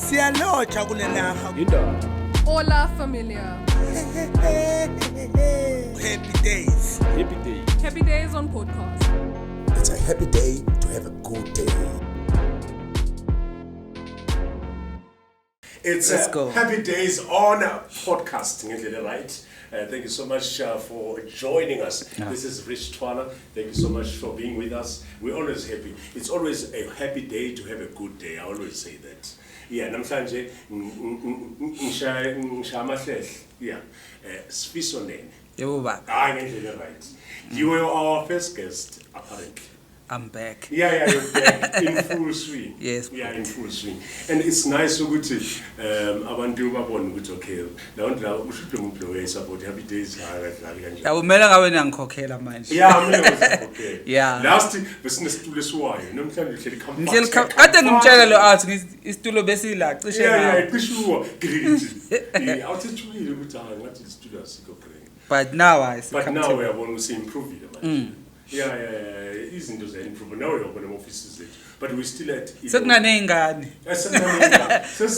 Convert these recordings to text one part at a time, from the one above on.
Siyalocha kulelaha. Hola familia. Happy days. Happy day. Happy Days on podcast. It's a happy day to have a good day. It's Happy Days on podcast, right? Thank you so much for joining us. This is Rich Twana. Thank you so much for being with us. We're always happy. It's always a happy day to have a good day. I always say that. Yeah, namhlanje ngishamahlehla. Yeah. Sifiso Nene. Yebo baba. Ngendlela right. You were our first guest apparently. I'm back. Yeah, you're back in full swing. Yes. Yeah, in full swing. And it's nice ukuthi abantu babone ukuthi okay, la ushudwe umuntu lo support Happy Days kanje. Yabumela ngabe nangikhokhela manje. Yeah, mina ngizokhokhela. Yeah. Last besinesitulo esiwayo. Namhlanje uhleli company. Ngihlela kade ngimtshela lo athi isitulo besila cishe la. Yeah, cishuwa. Great. Awuthi thulile ukuthi ngathi isitulo asikho great. But now we are going to improve it manje. Yeah. Izinto ze improve now you're going to offices zethu. But we still at sekunanengane.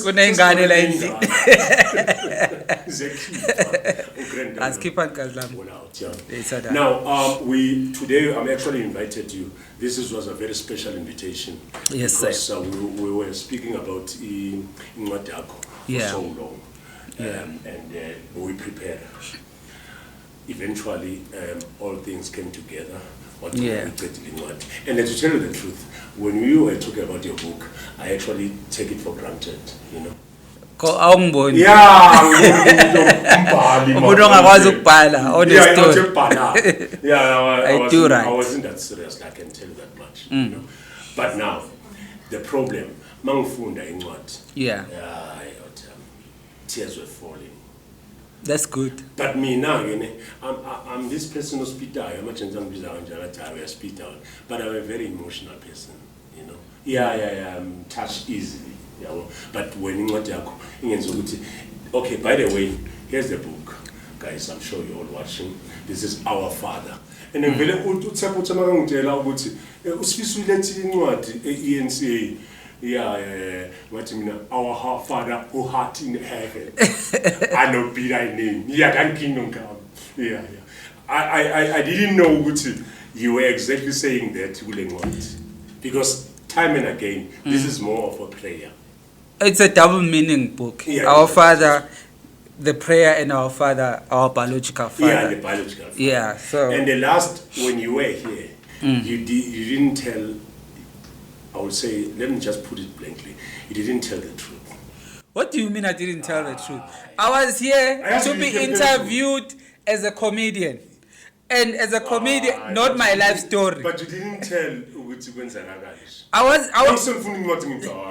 Kunengane la endlini. Zekhipha. Asikhipha nkazi lami. Now, today I'm actually invited you. This was a very special invitation. Yes, sir. Because we were speaking about incwadi yakho for so long. And we prepared. Eventually, all things came together. And to tell you the truth, when we were talking about your book, I actually take it for granted, you know. Awungiboni. Yeah, umuntu ongakwazi ukubhala I wasn't that serious, I can tell you that much. You know? But now, the problem, mangifunda incwadi. Tears were falling. That's good. But me now, I'm this person who speak out. I'm not speak out, but I'm a very emotional person, you know. I'm touched easily. But when okay, by the way, here's the book, guys. I'm sure you're all watching. This is Our Father. And then Our Father who art in heaven, hallowed be thy name. Thy kingdom come. I didn't know what you were exactly saying that, because time and again, this is more of a prayer. It's a double meaning book. Our Father, the prayer, and Our Father, our biological father. Yeah, the biological father. Yeah. So. And the last, when you were here, you didn't tell. I would say, let me just put it blankly. You didn't tell the truth. What do you mean I didn't tell the truth? I was here to be interviewed as a comedian. And as a comedian, not my life story. But you didn't tell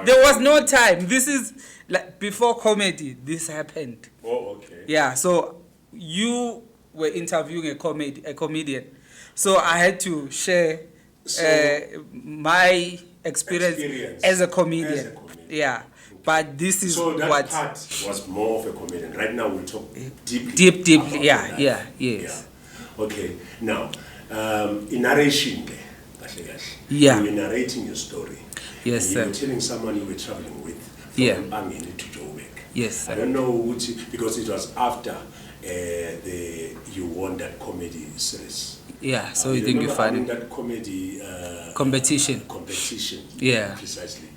there was no time. This is like before comedy, this happened. Oh, okay. Yeah, so you were interviewing a comedian. So I had to share my experience as a comedian. Yeah, but this is so that what part was more of a comedian. Right now we talk deeply. Deeply. Yes. Okay. Now, in narration, you were narrating your story. Yes, and sir. You were telling someone you were traveling with from Amini to Joburg. Yes, sir. I don't know which, because it was after you won that comedy series. Yeah, so you think you find that comedy competition. Yeah, precisely.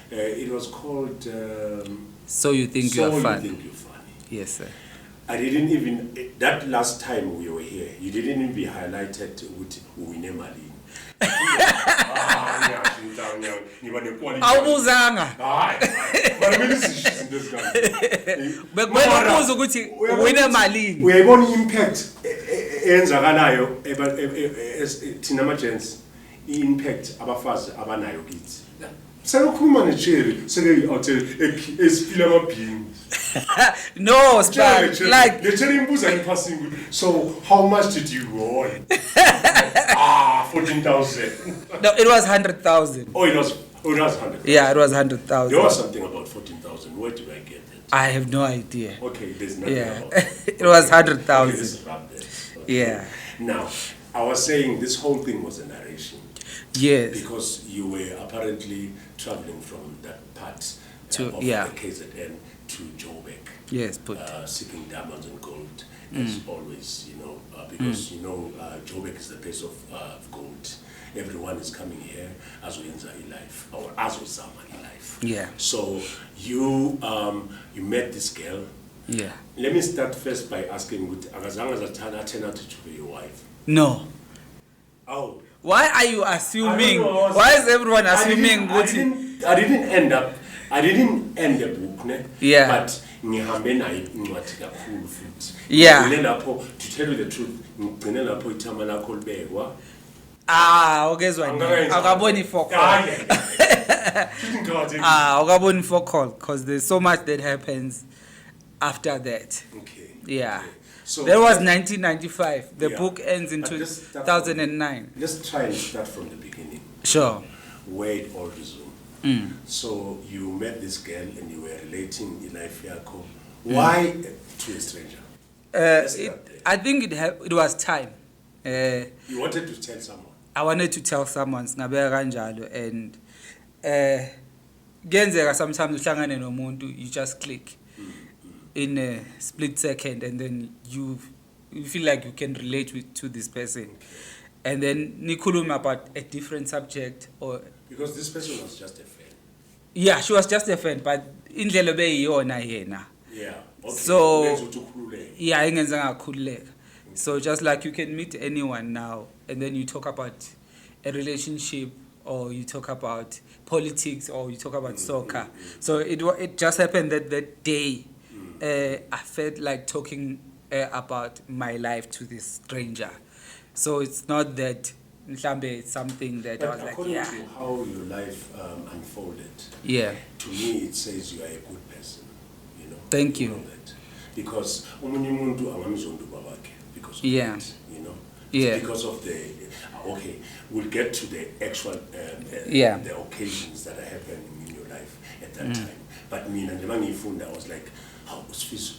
It was called. So you think so you're funny? Yes, sir. I didn't even that last time we were here. You didn't even be highlighted with Uwine Malini. Awubuzanga. Bekubuza ukuthi uwine malini. Uyayibona impact enzakalayo thina ama-gents, i-impact abafazi abanayo kithi. Sekukhuluma necherry seke esifile amabhingi. No, but like the cherry imbuza in passing. So how much did you won? 14,000. No, it was 100,000. Oh, it was 100,000. Yeah, it was 100,000. There was something about 14,000. Where did I get it? I have no idea. Okay, there's nothing about it. It was 100,000. Okay, this is right there. Okay. Yeah. Now, I was saying this whole thing was a narration. Yes. Because you were apparently traveling from that part To- of yeah. the KZN to Joburg. Yes, but Seeking diamonds and gold, as always, because Joburg is the place of gold. Everyone is coming here as we enter life, or as we summer in life. Yeah. So you met this girl. yeah. Let me start first by asking, akazange zathatha to be your wife? No. Oh. Why are you assuming? I don't know, Why is everyone assuming? I didn't end the book, ne? Yeah. But ngihambe nayo incwadi kakhulu futhi. Yeah. Ngigcine lapho, to tell you the truth, ngigcine lapho ithama lakho libekwa. Ukezwa nini? Akaboni for call. Ukaboni for call, because there's so much that happens after that. Okay. Yeah. Okay. So That was 1995. The Yeah. book ends in But let's start 2009. Let's try and start from the beginning. Sure. Where it all resumed. So you met this girl and you were relating in life yako. Why to a stranger? Let's start there. I think it was time. You wanted to tell someone. I wanted to tell someone singabeka kanjalo, and kuyenzeka sometimes uhlangane nomuntu, you just click in a split second, and then you feel like you can relate to this person, and then nikhulume about a different subject, or Because this person was just a friend. yeah, she was just a friend, but indlela beyiyona yena. Yeah. Okay. So- Ungenza ukuthi ukhululeke. Yeah, ingenza ngakhululeka. So just like you can meet anyone now, and then you talk about a relationship, or you talk about politics, or you talk about soccer. So it just happened that day. I felt like talking about my life to this stranger. So it's not that mhlambe it's something that I But was like, according yeah, to how your life unfolded, yeah. to me it says you are a good person. Thank you. know that. Because omunye umuntu angamzonda babakhe because of Yeah. that, Yeah. Because of the okay, we'll get to the actual Yeah. the occasions that are happening in your life at that time. But mina njengoba ngiyifunda, I was like, how Sifiso?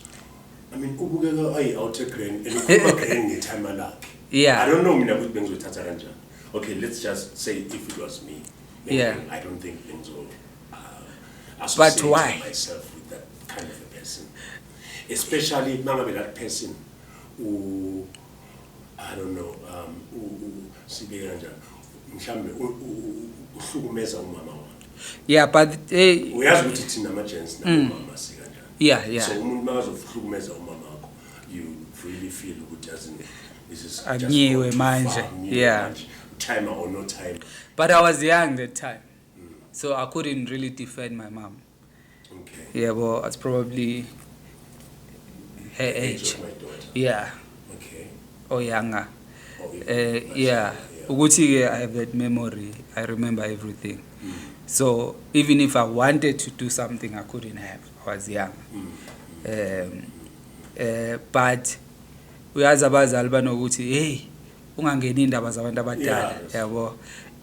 I mean, ubukeka awuthe grand and ukhuluma grand ngetime lakhe. Yeah. I don't know mina ukuthi bengizothatha kanjani. Okay, let's just say if it was me. maybe Yeah. I don't think bengizo associate why? myself with that kind of a person. Especially mangabe that person who I don't know, sibeke kanjani, mhlambe uhlukumeza umama wakhe. Yeah, but Uyazi ukuthi thina ama-gents nabomama sikanjani. yeah. So umuntu makazohlukumeza umama wakho, you really feel ukuthi this is just Anyiwe gone too manje, far, anyiwe yeah. manje, time or no time. But I was young that time, so I couldn't really defend my mom. Okay. Yeah, well, it's probably her age. of my daughter. Yeah, Okay. or younger. Or even myself, Yeah. Ukuthi I have that memory. I remember everything. So even if I wanted to do something, I couldn't have. I was young. But uyazi abazali banokuthi hey ungangeni indaba zabantu abadala Yes. yabo,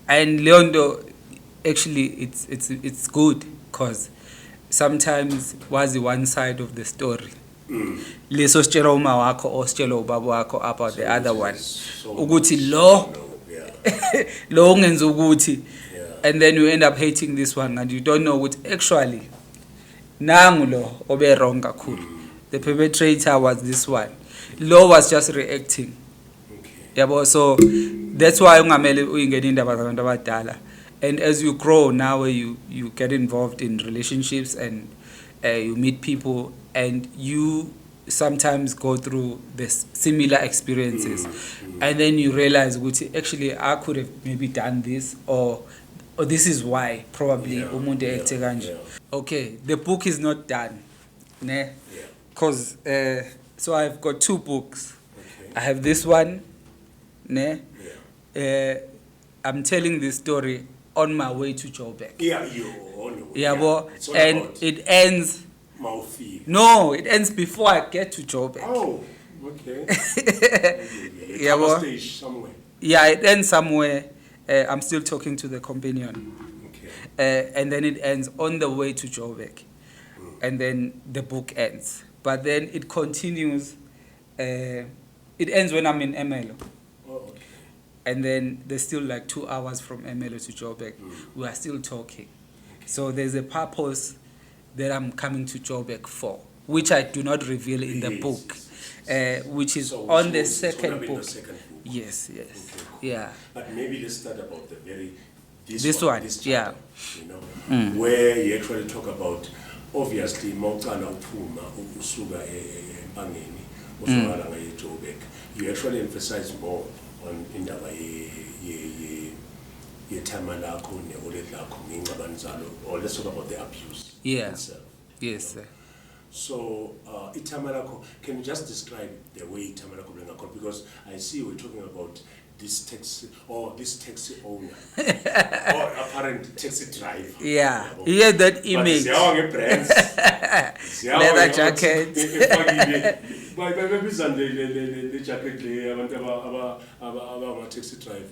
and leyo nto actually it's good because sometimes wazi one side of the story leso sitshela uma wakho or sitshela ubaba wakho about the other one ukuthi lo Yeah. lo ungenza ukuthi, Yeah. and then you end up hating this one and you don't know what actually nangu lo obe wrong kakhulu. The perpetrator was this one, lo was just reacting. Okay. Yabo, so that's why ungamele uyingena indaba zabantu abadala, and as you grow now you get involved in relationships and you meet people and you sometimes go through this similar experiences, and then you realize ukuthi actually I could have maybe done this, or this is why probably Yeah, umuntu yeah, ekuthe kanje. yeah. Okay, the book is not done, ne? Yeah. Because so I've got 2 books. Okay. I have this one, ne? Yeah. I'm telling this story on my way to Joburg. Yeah, you on your way. Yabo, It's all and about it ends. Mouthfeel. No, it ends before I get to Joburg. Oh, okay. Yeah, Cover well. stage somewhere. Yeah, it ends somewhere. I'm still talking to the companion, Okay. and then it ends on the way to Joburg, and then the book ends. But then it continues. It ends when I'm in Emelo. Oh, okay. And then there's still like 2 hours from Emelo to Joburg. We are still talking. So there's a purpose that I'm coming to Joburg for, which I do not reveal in the Yes, book, which is So on the it's gonna second be in the book. second book. Yes. Okay, cool. Yeah. But maybe let's start about This one, this yeah. chapter, where you actually talk about, obviously, mawuqala uphuma usuka eMpangeni usukala ngaye Joburg. You actually emphasize more on indaba yethama lakho ne-olet lakho ngengxabano zalo, or let's talk about the abuse itself. Yes, sir. So, ithama lakho, can you just describe the way ithama lakho lengakhona? Because I see we're talking about this taxi owner or apparent taxi driver. Yeah, you hear that image. Leather jacket. The jacket taxi driver.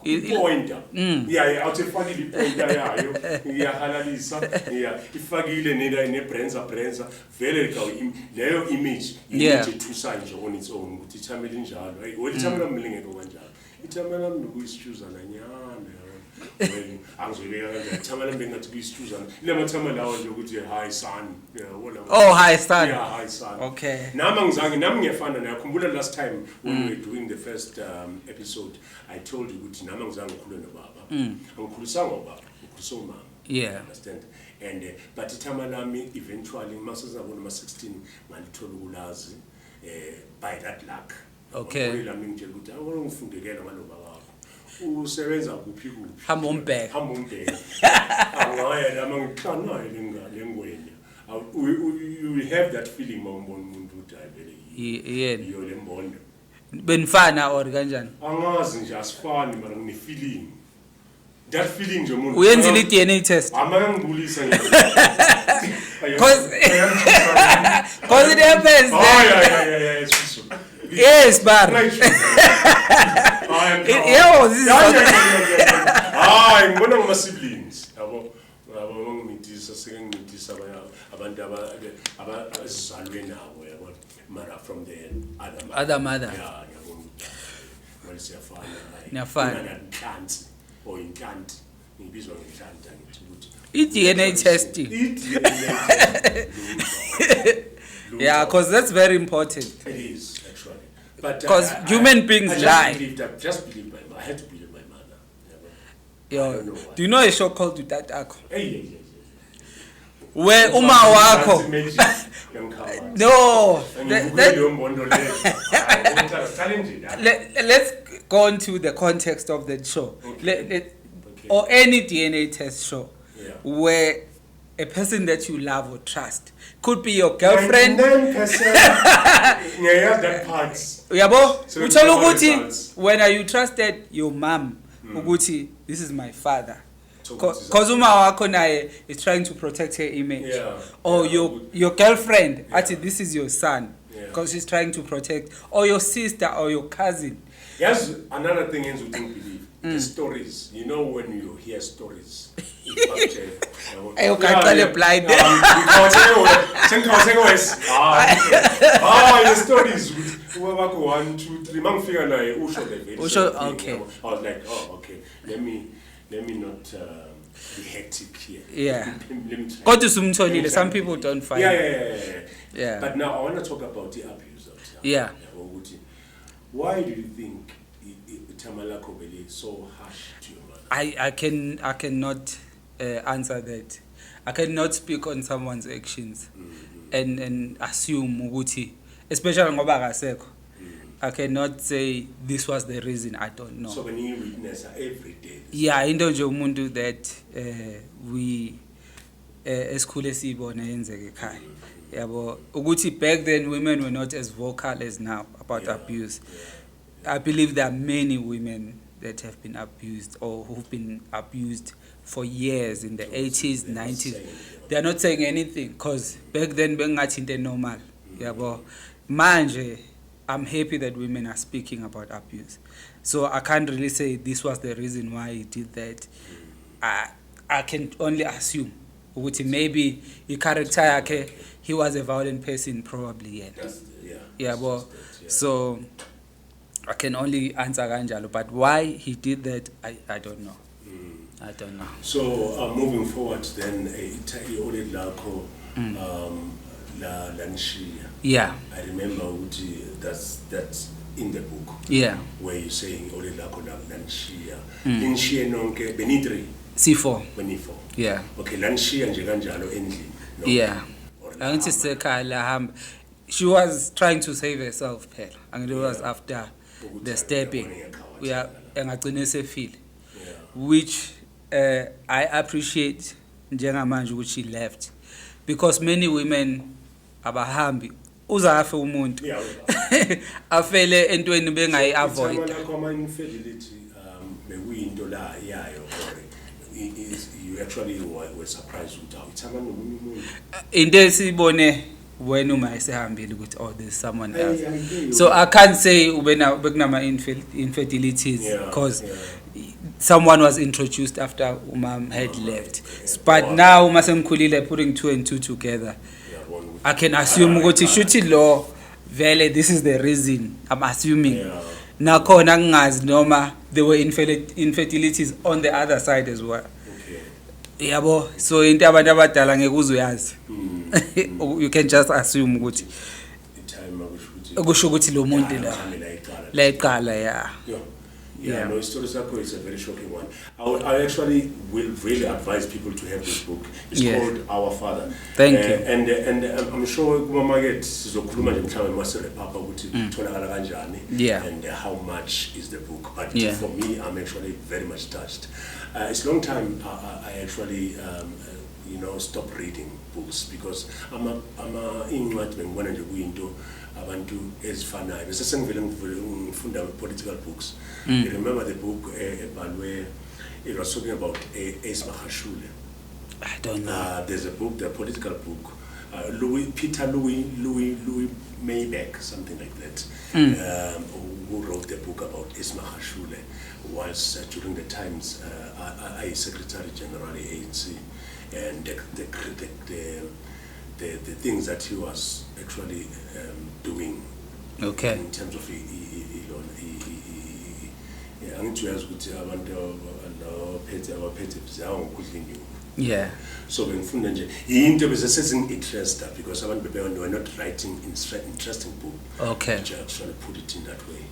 Pointer. Yeah, I'll take funny pointer. Yeah, halalisa. Yeah, ifagile ne-brenza, very leyo image. Image two signs on its own. Ukuthi ithama linjalo. Well, ithama lami lingekho kanjalo. Ithama lami nokuyisitshuzana nyana. When angizobeka kanjani ithama lami bengathi kuyisitshuzana. Ile mathama lawo nje ukuthi hi son. Oh, hi son. Yeah, hi son. Okay. Nami ngiyafana naye. Khumbula last time when we were doing the first episode, I told you ukuthi nami ngizange ngikhulule nobaba. Angikhulisanga ubaba, ngikhulisa umama. Yeah. Understand? And but ithama lami eventually masizabona ma-16 ngalithola ukulazi by that luck. Okay. Lami ngitshela ukuthi awona ngifundekela ngaloba wakho. Usebenza kuphi? Hamba umbheka. Angaya lama ngiqanayo lengwenya. You have that feeling mawumbona umuntu ukuthi ayivele iyo lembondo. Benifana or kanjani? Angazi nje asifani mara ngine-feeling. That feeling nje umuntu. Uyenzile i-DNA test? Amangibulisa nje. Cause it happens. Yeah, Sifiso. Yes, bar. Ngibona ngama-siblings. Yabo ngimithisa sengimithisa abantu abazalwe nabo yabo mara from the other mother. Yeah, yabo. Well, siyafana. Inhlanzi or inhlanti. Ngibizwa ngenhlanti angithi ukuthi i-DNA testing. Yeah, because that's very important. It is actually. But because human beings lie. Just believe my mother. I had to believe my mother. Do you know a show called Utatako? Hey. Where Uma wako. No. Let's go on to the context of that show. Okay. Or any DNA test show, where a person that you love or trust could be your girlfriend. 99%. Yeah, that part. Yabo, uthola ukuthi when you trusted your mom, ukuthi this is my father. Because uma wakho naye is trying to protect her image. Yeah. Or your girlfriend, actually this is your son. Because she's trying to protect. Or your sister or your cousin. Yes, another thing is we don't believe. The stories. You know when you hear stories. You can't tell a blind. Your stories. 1, 2, 3. Okay. I was like, oh, okay. Let me not be hectic here. Yeah. Let me try. Some people don't find. Yeah. But now I want to talk about the abuse of time. Yeah. Why do you think Tamalako is so harsh to your mother? I cannot answer that. I cannot speak on someone's actions and assume ukuthi, especially ngoba akasekho. I cannot say this was the reason. I don't know. So when you witness her every day. Yeah, into nje umuntu that we esikhule sibona yenzeke ekhaya. Yabo ukuthi back then women were not as vocal as now about abuse. I believe there are many women that have been abused or who've been abused for years in the 80s, 90s. They are not saying anything because back then bengathi into normal. Yabo manje I'm happy that women are speaking about abuse. So I can't really say this was the reason why he did that. I can only assume ukuthi maybe his character yakhe, he was a violent person probably. So I can only answer kanjalo, but why he did that I don't know. I don't know. So moving forward, then Ole Lako la Nishiya. Yeah. I remember that's in the book. Yeah. Where you're saying Ole Lako la Nishiya. Nishiya nonke benitri. C4. Benifo. Yeah. Okay, la Nishiya nje kanjalo endlini. Yeah. Angithi sekhaya hamba. She was trying to save herself phela. And it was after the stabbing. Yeah, engagcina esefile. Which I appreciate njengamanje ukuthi she left, because many women abahambi uza afe umuntu afele entweni bengayi avoid. You actually were surprised with how it's happening. Into esibone when uma esehambile ukuthi oh there's someone else. So I can't say ubenama infidelities because someone was introduced after umam had left. But now uma sengikhulile putting 2 and 2 together, I can assume ukuthi shuthi lo vele this is the reason. I'm assuming nakhona ngingazi noma there were infidelities on the other side as well. Yabo, so into abantu abadala ngeke uzuyazi. You can just assume ukuthi ukusho ukuthi lo muntu la eqala Yeah, no, story circle is a very shocking one. I actually will really advise people to have this book. It's called Our Father. Thank you. And I'm sure kumamarket sizokhuluma nje mhlawumbe masere papa ukuthi tholakala kanjani and how much is the book. But for me, I'm actually very much touched. It's a long time I actually stop reading books because I'm a incwadi bengibona nje kuyinto abantu ezifanayo bese ngivele ngifunda political books. You remember the book ebhalwe it was talking about Esmahashule. I don't know. There's a book, the political book, Louis Maybeck, something like that, who wrote the book about Esmahashule whilst during the times I Secretary General ANC, and the things that he was actually doing in terms of so bengifunda nje into bese sezinginteresta because abantu were not writing interesting book which actually put it in that way.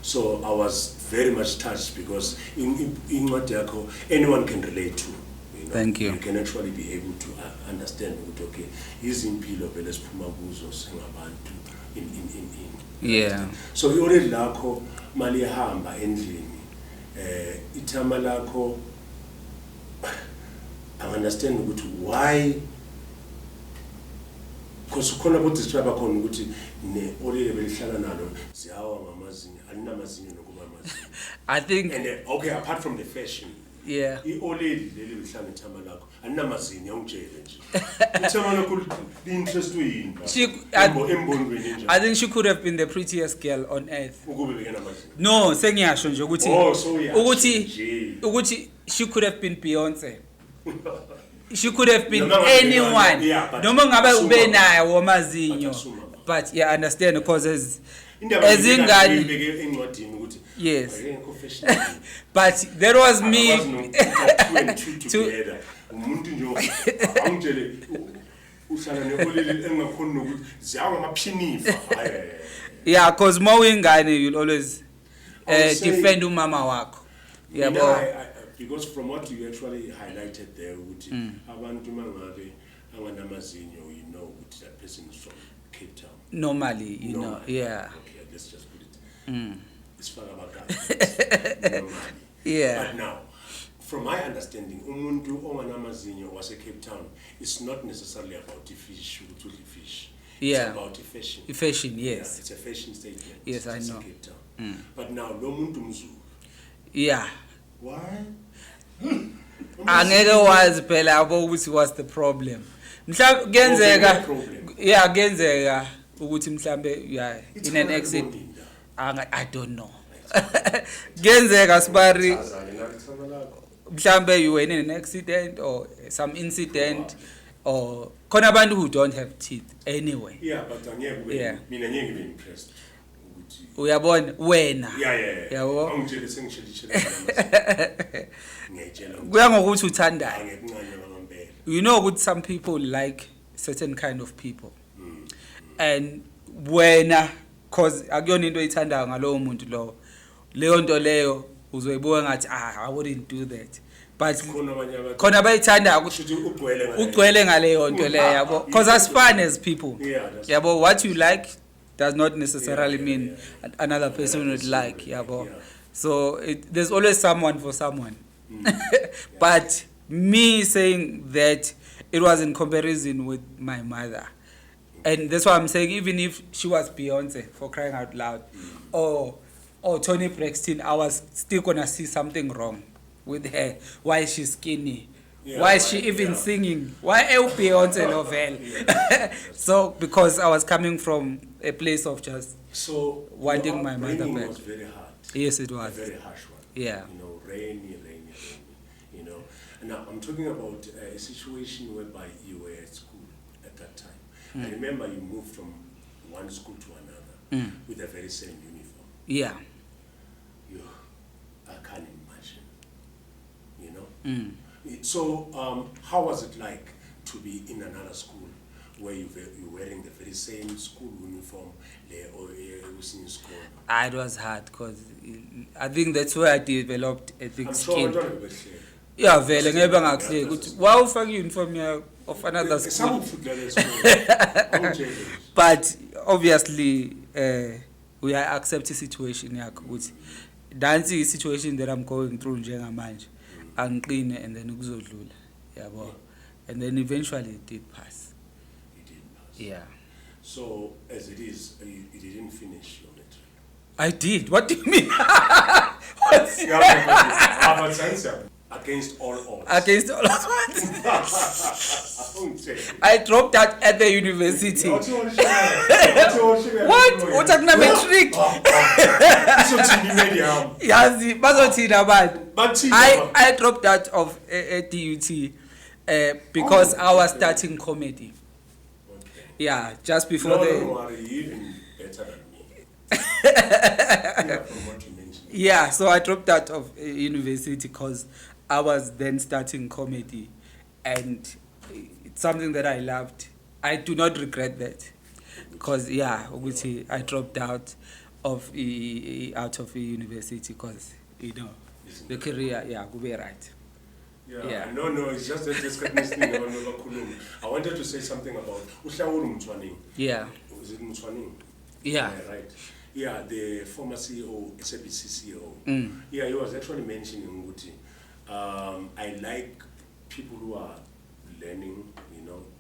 So I was very much touched because in incwadi yakho anyone can relate to. Thank you. You can actually be able to understand ukuthi okay izimpilo vele siphuma kuzo singabantu in so already lakho mali ehamba endlini ithama lakho I understand ukuthi why because khona bo describe khona ukuthi ne already belihlala nalo ziyawa ngamazinyo alinamazinyo nokuba amazinyo. I think and okay apart from the fashion I-oledi leli lihlanga ithama lakho aninamazinyo ungitshele nje ithama lakho li-interest uyini embonweni nje. I think she could have been the prettiest girl on earth. Ukube bengenamazinyo No, sengiyasho nje ukuthi she could have been Beyonce. She could have been anyone. Noma ngabe ube nayo amazinyo. But yeah, I understand because as ingane yes. But there was me yeah, because more ingane you'll always defend umama wakho. Yeah, because from what you actually highlighted there, abantu mangabe anganamazinyo, you know that person is from Cape Town. Normally, you know, yeah. Okay, let's just put it. It's far about that. Normally. Yeah. But now, from my understanding, umuntu onganamazinyo was a Cape Town. It's not necessarily about the fish, fish. Yeah. It's about the fashion. The fashion, yes. Yeah, it's a fashion statement. Yes, I know. Cape Town. But now, lo muntu mzulu. Yeah. Why? Angeke wazi phela yabo ukuthi was the problem. Mhlawumbe kuyenzeka ukuthi mhlambe in an accident. I don't know. Kuyenzeka sibari mhlambe you were in an accident or some incident or khona abantu who don't have teeth anyway. Yeah, but mina ngeke ngibe impressed ukuthi uyabona wena yabo angitshele sengishela ngiyatshela kuya ngokuthi uthandayo angekuncane ngempela. You know ukuthi some people like certain kind of people and wena cause akuyona into oyithandayo ngalowo muntu lo leyo nto leyo uzoyibuka ngathi I wouldn't do that but khona bayithanda ukuthi ugcwele ngaleyo nto leyo yabo cause as fun as people yabo what you like does not necessarily mean another person would like yabo so there's always someone for someone but me saying that it was in comparison with my mother and that's why I'm saying even if she was Beyonce for crying out loud or Toni Braxton, I was still gonna see something wrong with her. Why is she skinny? Why is she even singing? Why Beyonce novel? So because I was coming from a place of just wanting my mother back. Was very hard. Yes, it was. A very harsh one. Yeah. You know, rainy. You know, and now I'm talking about a situation whereby you were at school at that time. I remember you moved from one school to another with the very same uniform. Yeah. I can't imagine, you know. So, how was it like to be in another school where you're wearing the very same school uniform or was in school? It was hard because I think that's where I developed a thick skin. Yeah, vele ngebe ngakuhle ukuthi why ufake uniform of another school. But obviously we accept the situation yakho ukuthi that's the situation that I'm going through njengamanje angiqine and then ukuzodlula yabo and then eventually it did pass. Yeah. So as it is, you didn't finish your metric. I did. What do you mean? Against all odds. Against all odds. I dropped out at the university. What? What a metric? Yazi, bazothina abantu. I dropped out of a DUT because I was starting comedy. Okay. Yeah, just before don't worry, you're even better than me. From what you mentioned. Yeah, so I dropped out of university because I was then starting comedy, and it's something that I loved. I do not regret that, because I dropped out of university because the career could be right. Yeah. No, it's just that this I wanted to say something about Uhlawulu Mtshwaning. Yeah. Was it Mtshwaning? Yeah. Right. Yeah, the former CEO, SABC CEO. Yeah, he was actually mentioning Nguti. I like people who are learning,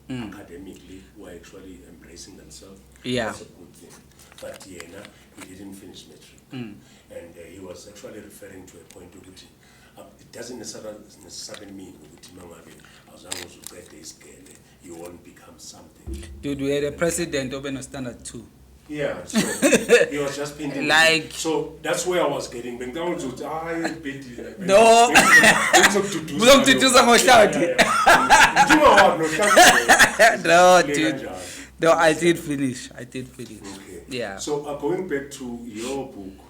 academically, who are actually embracing themselves. Yeah. That's a good thing. But he didn't finish metric. And he was actually referring to a point of which it doesn't necessarily mean you won't become something. Dude, we had a president open a standard 2. Yeah, so he was just painting. Like, so that's where I was getting. No. No, dude. No, I did finish. Okay. Yeah. So going back to your book,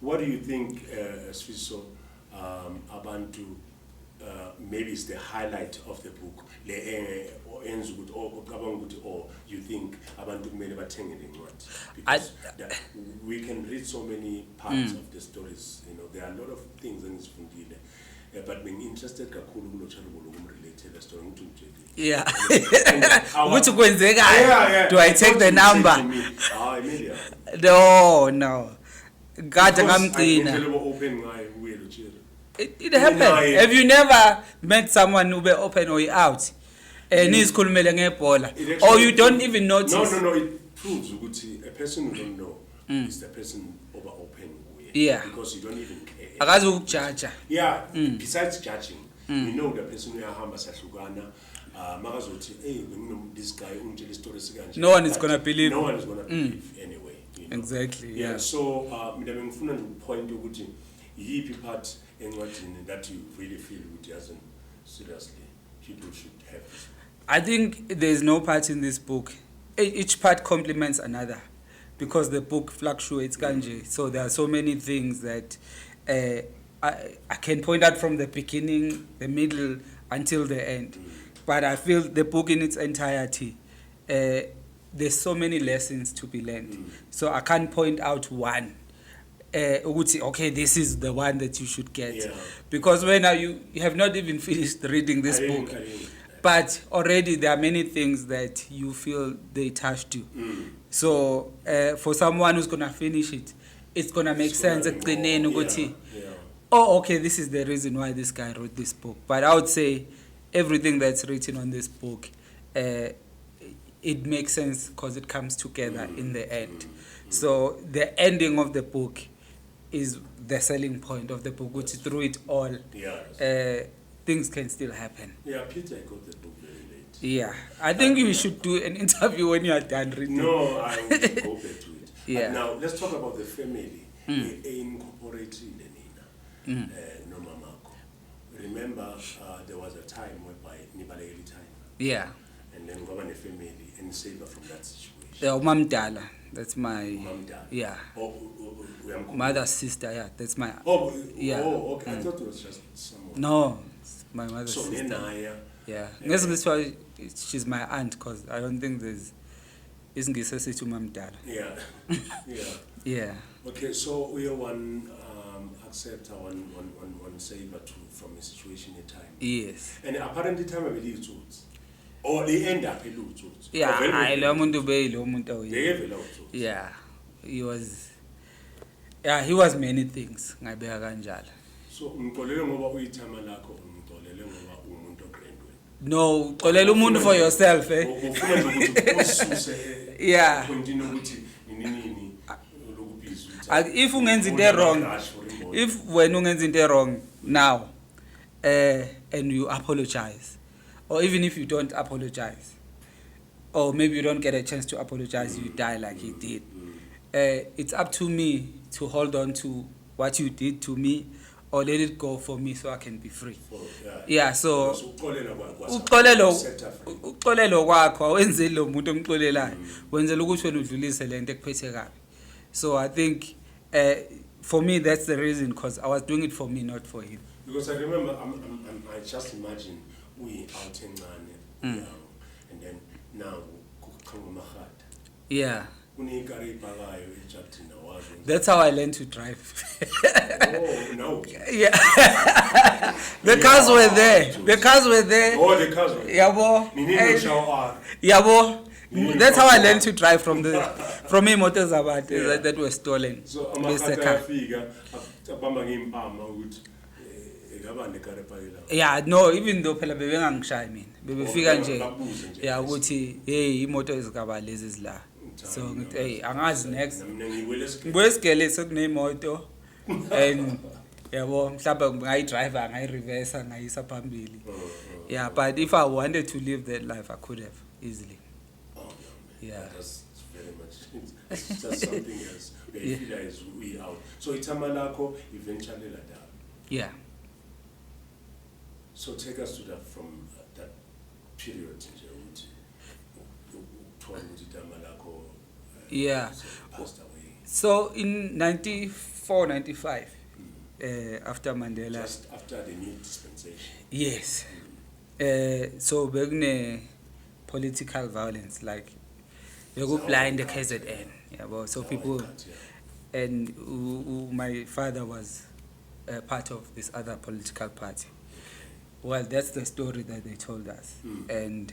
what do you think, Sifiso, abantu maybe it's the highlight of the book, or you think abantu kumele bathenge lencwadi? Because we can read so many parts of the stories. There are a lot of things in this fundile. But being interested kakhulu kulotshalabo lokumrelate the story ngithunjeli. Yeah. Ukuthi kwenzeka? Do I take the number? Emilia. No. God ngamgcina. It happened. Have you never met someone who be open or out? Nizikhulumele ngebhola. Or you don't even notice? No. It proves ukuthi a person who don't know is the person over open. Yeah. Because you don't even care. Akazi ukujudge. Yeah. Besides judging, you know the person who ahamba sahlukana. Makazothi, hey, this guy ungitshela story sikanje. No one is gonna believe. No one is gonna believe anyway. Exactly. Yeah. So, mina bengifuna point ukuthi yiphi part encwadini that you really feel it doesn't seriously people should have. I think there's no part in this book. Each part complements another. because the book fluctuates kanje. So there are so many things that I can point out from the beginning, the middle, until the end. But I feel the book in its entirety, there's so many lessons to be learned. So I can't point out one. Okay, this is the one that you should get. Yeah. Because when you have not even finished reading this book, but already there are many things that you feel they touched you. So for someone who's going to finish it, it's going to make sense. Oh, okay, this is the reason why this guy wrote this book. But I would say everything that's written on this book, it makes sense because it comes together in the end. So the ending of the book is the selling point of the book, which through it all, things can still happen. Yeah, Peter got the book very late. Yeah, I think you should do an interview when you are done reading. No, I will go back to it. Yeah. Now, let's talk about the family. Incorporated Nina, no mamako. Remember, there was a time whereby Nibaleli time. Yeah. And then go on a family and save her from that situation. Mamdala, that's my Mamdala. Yeah. Oh, Mother's sister, yeah, that's my yeah. Oh, okay. I thought it was just someone. No, it's my mother's So sister. Nena, Yeah. That's why she's my aunt, because I don't think there's isn't to Mamdala. yeah, yeah. Yeah. Okay, so we one accept one save her from a situation in time. Yes. And apparently time I believe it. Or they end up a lot. Yeah, I love to be They have a lot. Yeah. He was many things. Ngabeka kanjalo. So umxolele ngoba uyithama lakho umxolele ngoba umuntu ograndwe. No, uxolela umuntu for yourself, eh? Ufuna nje ukuthi ususe Yeah. Continue ukuthi nini lokubhiza. If ungenza into wrong, if when ungenza into wrong now, and you apologize, or even if you don't apologize, or maybe you don't get a chance to apologize, you die like he did. It's up to me to hold on to what you did to me, or let it go for me so I can be free. Yeah, so uxolelo kwakho awenzeli lo muntu omxolelayo, wenzela ukuthi wena udlulise lento ekuphethe kabi. So I think for me that's the reason, because I was doing it for me, not for him. Because I remember, I just imagine we out in Mane, and then now Yeah. That's That's how I learned to drive. Oh, no. Yeah. The cars were there. The cars were there. Oh, the cars were there. Yabo. Yabo. That's how I learned to drive from motors that were stolen. So, yeah, no, even though phela bebengangishayi mina. Bebefika nje. Yeah, ukuthi hey imoto ezigaba lezi zila. So ngithi hey angazi next. Ngibuyesigele sekunemoto and yabo mhlawumbe ngayi-driver ngayi-reverse ngayisa phambili. Yeah, but if I wanted to live that life I could have easily. Yeah. That's very much. It's just something else. We out. So itamalako eventually like that. Yeah. So take us to that from that period. Yeah. Passed away. So in 94, 95, after Mandela. Just after the new dispensation. Yes. So begne political violence, like they go blind the KZN. Yeah, well, so people, and my father was part of this other political party. Well, that's the story that they told us, and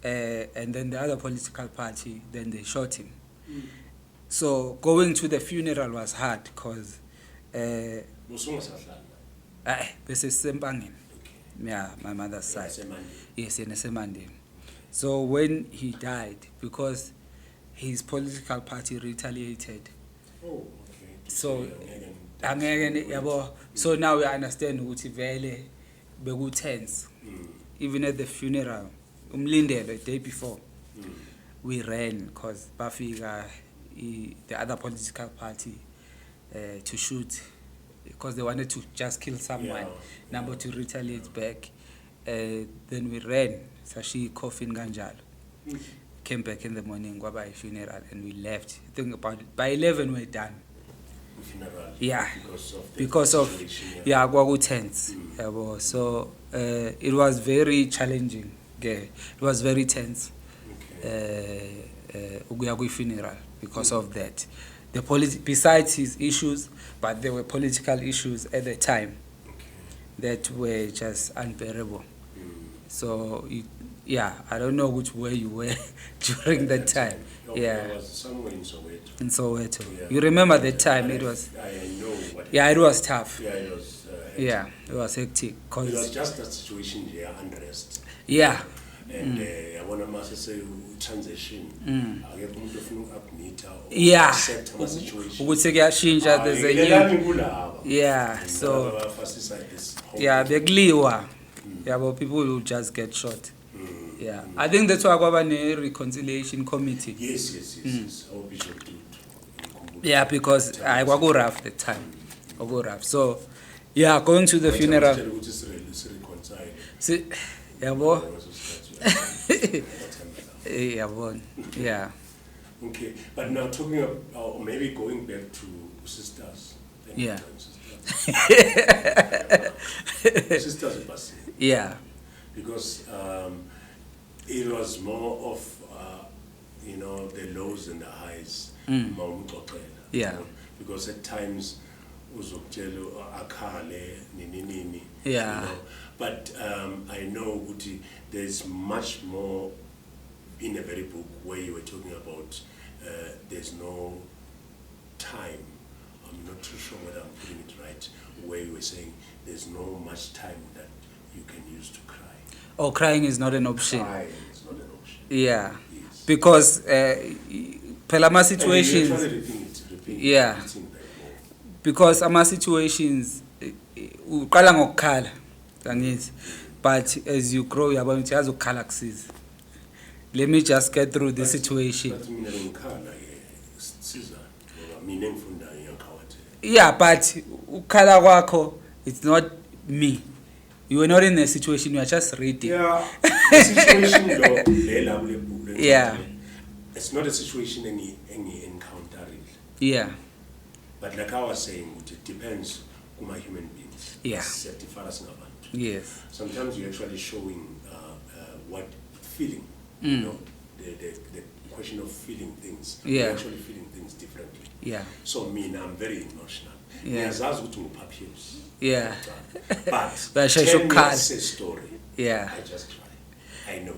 then the other political party, then they shot him. So going to the funeral was hard because this is Sempangin. Yeah, my mother's side. Yes, in Semandem. So when he died, because his political party retaliated. Oh, okay. So so now we understand ukuthi vele beku tense. Even at the funeral, umlindelo the day before, we ran because bafika the other political party to shoot, because they wanted to just kill someone, number to retaliate back. Then we ran, sashi coffin ganjalo. came back in the morning, kwaba funeral, and we left. I think by 11 we're done. Funeral. Yeah, Because of kwaku tense. Yabo. So it was very challenging. Okay. It was very tense. Ukuya kwi funeral because of that. Besides his issues, but there were political issues at the time that were just unbearable. So I don't know which way you were during that time. I was somewhere in Soweto. In Soweto. Yeah. You remember the time? It was. I know what. Yeah, it was tough. Yeah, it was. It was hectic. It was just that situation here, unrest. Yeah. And I want to say transition. I get to Yeah. accept my situation. There's a yeah. So bekliwa. Yeah, but people will just get shot. Yeah, I think that's why we have a reconciliation committee. Yes. Our bishop did. Yeah, because I was rough the time. So, yeah, going to the funeral. See, yeah, boy. Yeah. Okay, but now talking about maybe going back to sisters. Yeah. Sisters are passing. Yeah. Because it was more of the lows and the highs. Yeah. Because at times uzokutshela akhale nini. Yeah. But I know Uti, there's much more in a very book where you were talking about there's no time. I'm not too sure whether I'm putting it right. Where you were saying there's no much time that you can use to cry. Oh, crying is not an option. Crying is not an option. Yeah. Yes. Because pelama situations. Yeah. Because ama situations uqala ngokukhala angithi, but as you grow uyabona ukuthi yazokukhala kusiza. Let me just get through the situation. Yeah, but ukhala kwakho, it's not me. You were not in a situation, you are just reading. Yeah, the situation though, yeah. It's not a situation any encounter. Yeah. But like I was saying, it depends on my human beings. Yeah. Yes. Sometimes you're actually showing what feeling, the question of feeling things. Yeah. You're actually feeling things differently. Yeah. So I'm very emotional. Yeah. Yeah. But But tell me a story. Yeah. I just cry. I know.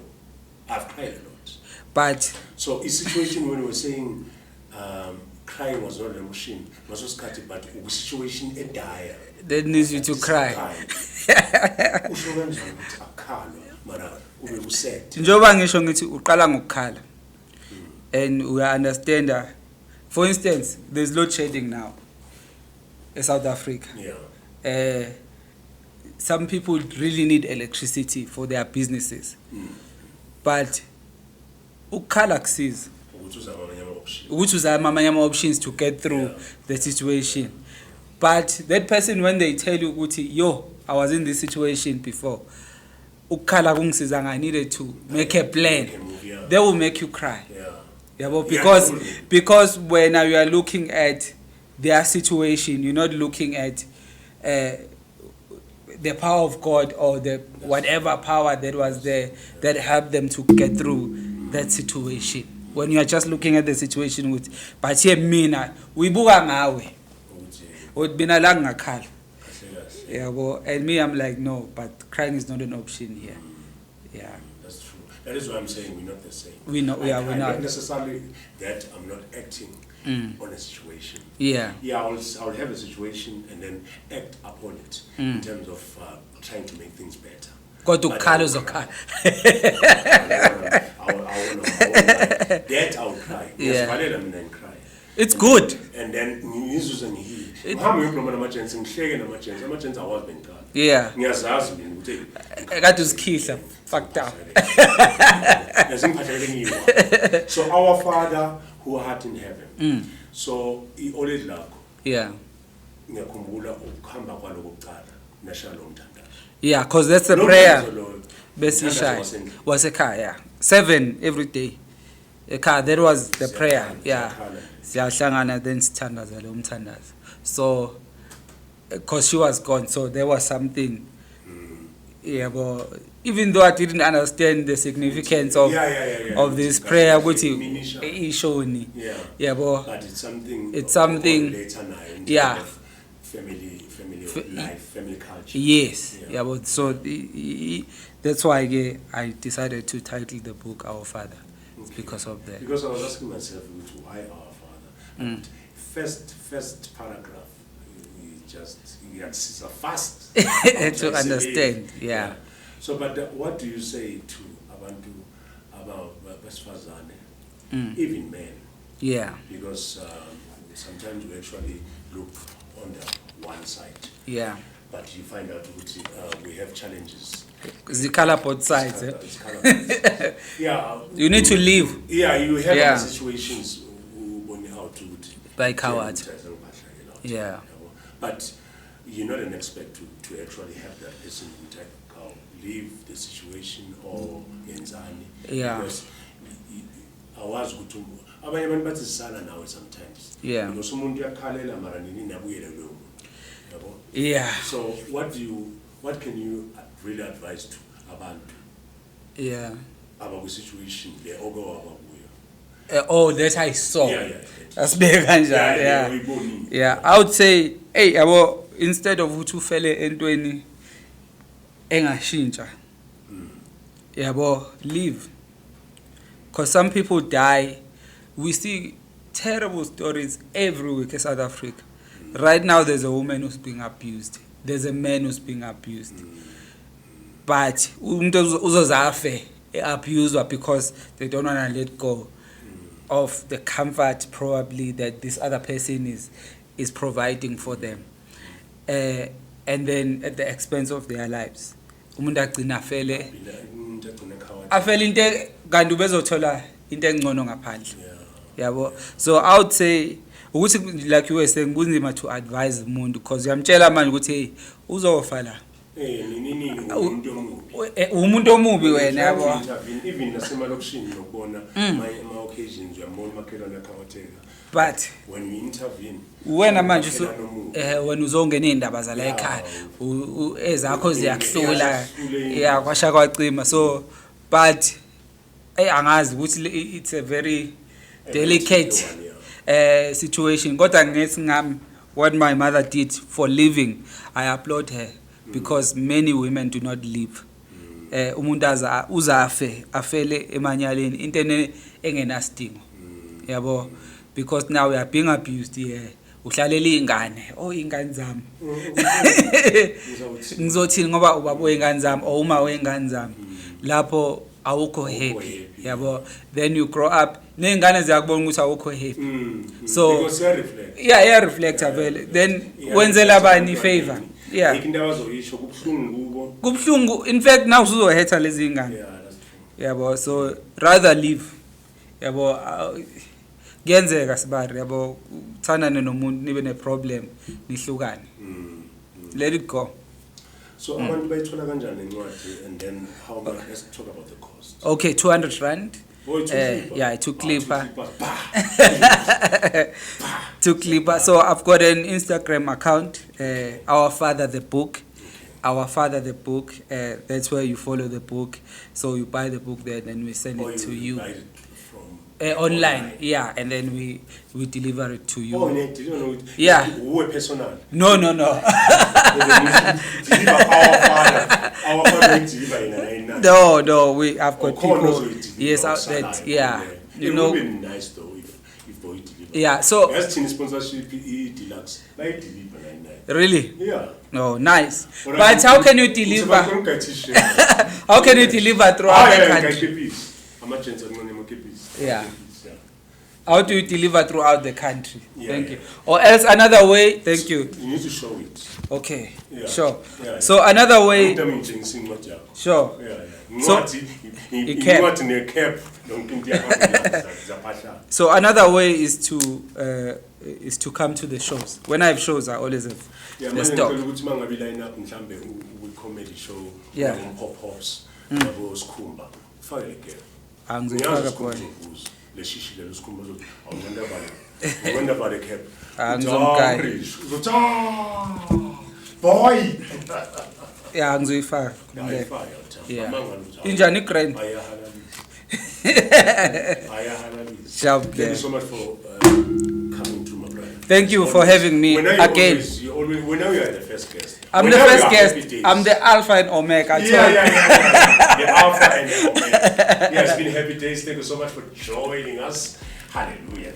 I've cried a lot. But so a situation when we were saying crying was not an emotion, but a situation a dire that needs you to cry. Njoba ngisho ngithi uqala ngokukhala. And we understand that, for instance, there's load shedding now in South Africa. Yeah. Some people really need electricity for their businesses. But ukhala kusiza. Which was amanye options to get through the situation. But that person, when they tell you, yo, I was in this situation before, ukhala kungisiza, I needed to make a plan. They will make you cry. Yeah, but because when you are looking at their situation, you're not looking at the power of God or the whatever power that was there that helped them to get through that situation. When you are just looking at the situation with, but here mina, we buga ngawe. Udbina lang ngakhala. Yeah, well, and me, I'm like, no, but crying is not an option here. Yeah. That's true. That is why I'm saying we're not the same. We're not. Not necessarily that I'm not acting on a situation. Yeah. Yeah, I'll have a situation and then act upon it in terms of trying to make things better. Go to Carlos or Carl. That I'll cry. Yeah. Yes, cry. It's good. And then yeah. Got to kill fucked up. So our Father who art in heaven. So he always loved. Yeah. Yeah, because that's a prayer. Besisha was a car, yeah. 7 every day. That was the prayer. Yeah. Siyahlangana. Siyahlangana then sithandaza lo mthandazo. So because she was gone, so there was something. Yeah, but even though I didn't understand the significance of this prayer, which ishoni. Yeah, but it's something. It's something. Later now, Yeah. Family life, family culture. Yes. Yeah, but so that's why I decided to title the book Our Father. It's because of that. Because I was asking myself, why Our Father? First paragraph. It's a fast to understand, yeah. So, but what do you say to abantu about besifazane, even men? Yeah. Because sometimes we actually look on the one side. Yeah. But you find out we have challenges. The color both sides. It's color. Yeah. You need to live. Yeah, you have situations when you out to by coward. Yeah. But you're not an expert to actually have that person leave the situation or yenzani. Yeah. Because I was good to abanye abantu bathi sisala nawe sometimes. Yeah. Because umuntu uyakhalela mara nini nabuyele lo. Yeah. So what can you really advise to abantu? Yeah. About the situation there ogo oh, that I saw. Yeah. That's big. Yeah. I would say, hey, instead of uthi ufele entweni engashintsha. Yeah, live. Because some people die. We see terrible stories every week in South Africa. Right now, there's a woman who's being abused. There's a man who's being abused. But uzozafe abused because they don't want to let go of the comfort probably that this other person is providing for them. And then at the expense of their lives. Umuntu agcina afele into kanti ubezothola into engcono ngaphandle. Yabo. So I would say ukuthi like you were saying kunzima to advise umuntu because uyamtshela manje ukuthi hey uzofa la. Umuntu omubi wena yabo. Even nasemalokishini nokubona my occasions uyambona makhelwane akhawatheka. But when we intervene wena manje when uzongena indaba zala ekhaya ezakho ziyakuhlula yakwasha kwacima so but angazi ukuthi it's a very delicate situation kodwa ngethi ngami what my mother did for living I applaud her because many women do not live umuntu uzafe afele emanyaleni into engenasidingo yabo because now we are being abused here uhlalela ingane ingane zami ngizothini ngoba ubaba ingane zami uma wengane zami lapho awukho happy yabo then you grow up nengane ziyakubona ukuthi awukho happy so because you reflect reflect vele then wenzela abani favor into abazoyisho kubhlungu kubo in fact now uzohetha lezi ingane yabo so rather live yabo kuyenzeka sibari yabo uthandane nomuntu nibe ne problem nihlukane let it go. So abantu bayithola kanjani incwadi and then how much? Let's talk about the cost. Okay, 200 rand. It took clipper. Took clipper. So I've got an Instagram account, Our Father the Book. Our Father the Book. That's where you follow the book. So you buy the book there, then we send it to you. Buy it from online, yeah, and then we deliver it to you. Oh, you don't know it. Yeah. Who personal? No. Deliver our father deliver in a No, I've got people. Yes, that yeah. You know, it would be nice though if boy deliver. Yeah, so as in sponsorship deluxe, like deliver really? Yeah. No, nice. But how can you deliver? How can you deliver throughout the country? Yeah. How do you deliver throughout the country? Thank you. Or else another way, thank you. You need to show it. Okay, sure. So another way. Sure. So another way is to come to the shows. When I have shows, I always have the stock. leshishile lesikhumba uzothi awuwenda vale cap Ngizomgaya. Boy Yeah, ngizoyifaka. ayifaya Yeah. amanga uthi Injani grand? Sharp Thank you there. so much for coming through, my brother. Thank you for having me again. We know you are the first guest. I'm We the know you first are guest. happy days. I'm the alpha and omega. I told- Yeah. The alpha and the omega. Yeah, it's been happy days. Thank you so much for joining us. Hallelujah.